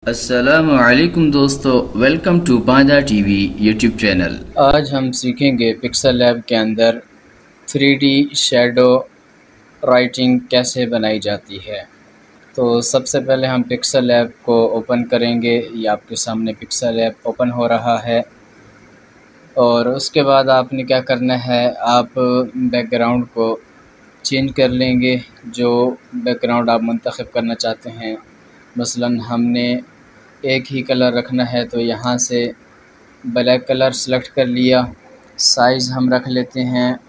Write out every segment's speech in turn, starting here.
अस्सलामुअलैकुम दोस्तों, welcome to Banda TV YouTube channel. आज हम सीखेंगे पिक्सल लैब के अंदर 3D शैडो राइटिंग कैसे बनाई जाती है। तो सबसे पहले हम पिक्सल लैब को ओपन करेंगे। ये आपके सामने पिक्सल लैब ओपन हो रहा है और उसके बाद आपने क्या करना है, आप बैकग्राउंड को चेंज कर लेंगे। जो बैकग्राउंड आप मुंतखब करना चाहते हैं, मसलन हमने एक ही कलर रखना है तो यहाँ से ब्लैक कलर सेलेक्ट कर लिया। साइज़ हम रख लेते हैं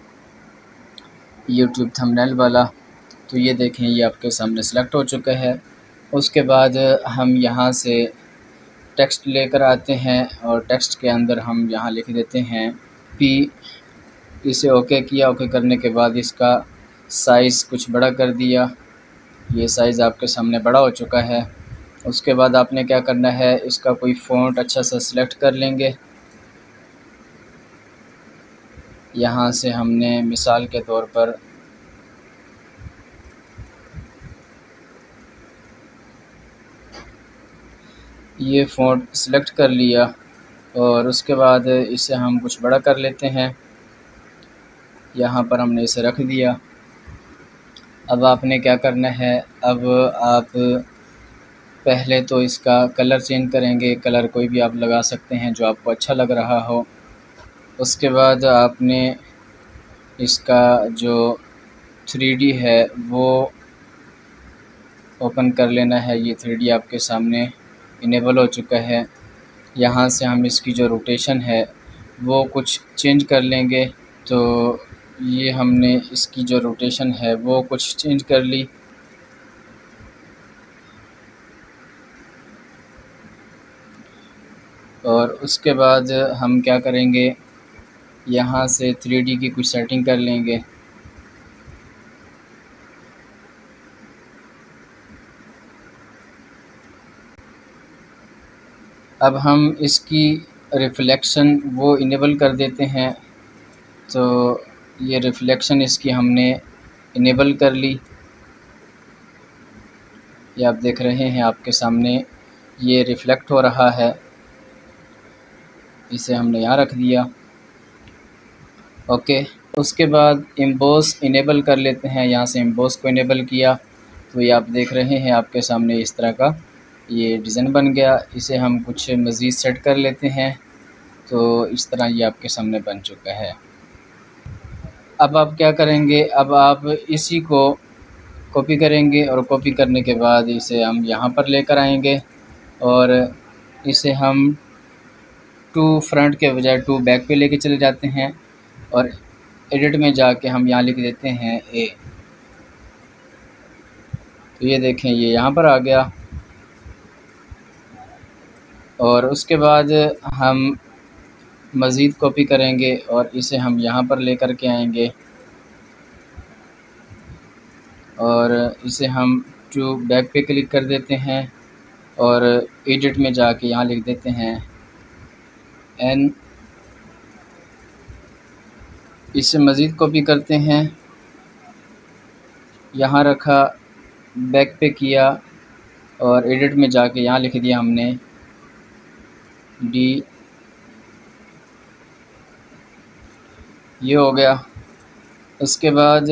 यूट्यूब थंबनेल वाला। तो ये देखें, ये आपके सामने सेलेक्ट हो चुका है। उसके बाद हम यहाँ से टेक्स्ट लेकर आते हैं और टेक्स्ट के अंदर हम यहाँ लिख देते हैं पी। इसे ओके किया। ओके करने के बाद इसका साइज़ कुछ बड़ा कर दिया। ये साइज़ आपके सामने बड़ा हो चुका है। उसके बाद आपने क्या करना है, इसका कोई फ़ॉन्ट अच्छा सा सिलेक्ट कर लेंगे। यहाँ से हमने मिसाल के तौर पर ये फ़ॉन्ट सिलेक्ट कर लिया और उसके बाद इसे हम कुछ बड़ा कर लेते हैं। यहाँ पर हमने इसे रख दिया। अब आपने क्या करना है, अब आप पहले तो इसका कलर चेंज करेंगे। कलर कोई भी आप लगा सकते हैं जो आपको अच्छा लग रहा हो। उसके बाद आपने इसका जो 3D है वो ओपन कर लेना है। ये 3D आपके सामने इनेबल हो चुका है। यहाँ से हम इसकी जो रोटेशन है वो कुछ चेंज कर लेंगे। तो ये हमने इसकी जो रोटेशन है वो कुछ चेंज कर ली। और उसके बाद हम क्या करेंगे, यहाँ से 3D की कुछ सेटिंग कर लेंगे। अब हम इसकी रिफ्लेक्शन वो इनेबल कर देते हैं। तो ये रिफ्लेक्शन इसकी हमने इनेबल कर ली। ये आप देख रहे हैं आपके सामने ये रिफ़्लेक्ट हो रहा है। इसे हमने यहाँ रख दिया। ओके। उसके बाद एम्बोस इनेबल कर लेते हैं। यहाँ से एम्बोस को इनेबल किया तो ये आप देख रहे हैं आपके सामने इस तरह का ये डिज़ाइन बन गया। इसे हम कुछ मज़ीद सेट कर लेते हैं। तो इस तरह ये आपके सामने बन चुका है। अब आप क्या करेंगे, अब आप इसी को कॉपी करेंगे और कॉपी करने के बाद इसे हम यहाँ पर लेकर आएंगे और इसे हम टू फ्रंट के बजाय टू बैक पे लेके चले जाते हैं और एडिट में जाके हम यहाँ लिख देते हैं ए। तो ये देखें, ये यहाँ पर आ गया। और उसके बाद हम मज़ीद कॉपी करेंगे और इसे हम यहाँ पर लेकर के आएंगे और इसे हम टू बैक पे क्लिक कर देते हैं और एडिट में जाके यहाँ लिख देते हैं एन। इसे मज़ीद कॉपी करते हैं, यहाँ रखा, बैक पे किया और एडिट में जाके यहाँ लिख दिया हमने डी। ये हो गया। उसके बाद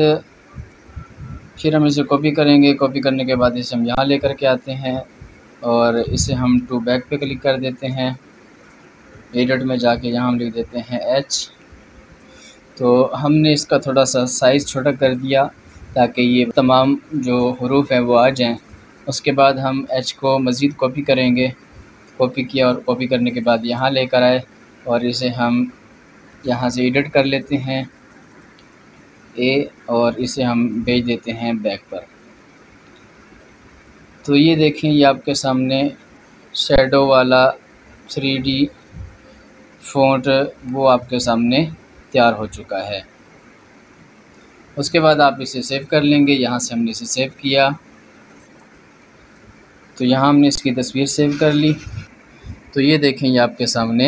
फिर हम इसे कॉपी करेंगे। कॉपी करने के बाद इसे हम यहाँ लेकर के आते हैं और इसे हम टू बैक पे क्लिक कर देते हैं। एडिट में जाके यहाँ हम लिख देते हैं एच। तो हमने इसका थोड़ा सा साइज़ छोटा कर दिया ताकि ये तमाम जो हरूफ हैं वो आ जाएं। उसके बाद हम एच को मज़ीद कॉपी करेंगे। कॉपी किया और कॉपी करने के बाद यहाँ लेकर आए और इसे हम यहाँ से एडिट कर लेते हैं ए और इसे हम भेज देते हैं बैक पर। तो ये देखें, ये आपके सामने शैडो वाला 3D फ़ॉन्ट वो आपके सामने तैयार हो चुका है। उसके बाद आप इसे सेव कर लेंगे। यहाँ से हमने इसे सेव किया तो यहाँ हमने इसकी तस्वीर सेव कर ली। तो ये देखें, ये आपके सामने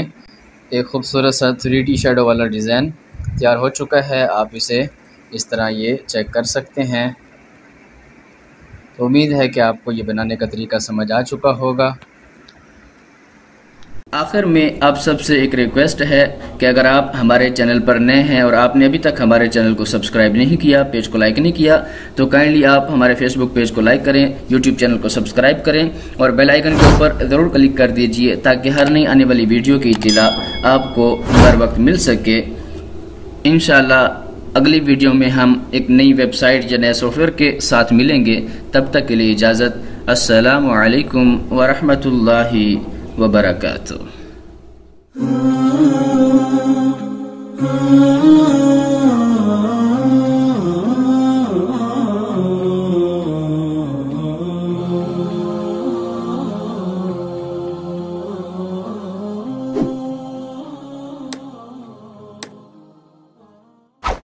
एक ख़ूबसूरत सा 3D शैडो वाला डिज़ाइन तैयार हो चुका है। आप इसे इस तरह ये चेक कर सकते हैं। तो उम्मीद है कि आपको ये बनाने का तरीका समझ आ चुका होगा। आखिर में आप सबसे एक रिक्वेस्ट है कि अगर आप हमारे चैनल पर नए हैं और आपने अभी तक हमारे चैनल को सब्सक्राइब नहीं किया, पेज को लाइक नहीं किया, तो काइंडली आप हमारे फेसबुक पेज को लाइक करें, यूट्यूब चैनल को सब्सक्राइब करें और बेल आइकन के ऊपर ज़रूर क्लिक कर दीजिए ताकि हर नई आने वाली वीडियो की इत्तला आपको हर वक्त मिल सके। इंशाअल्लाह अगली वीडियो में हम एक नई वेबसाइट या नए सॉफ्टवेयर के साथ मिलेंगे। तब तक के लिए इजाज़त। अस्सलामु अलैकुम व रहमतुल्लाहि वबरकातुहू।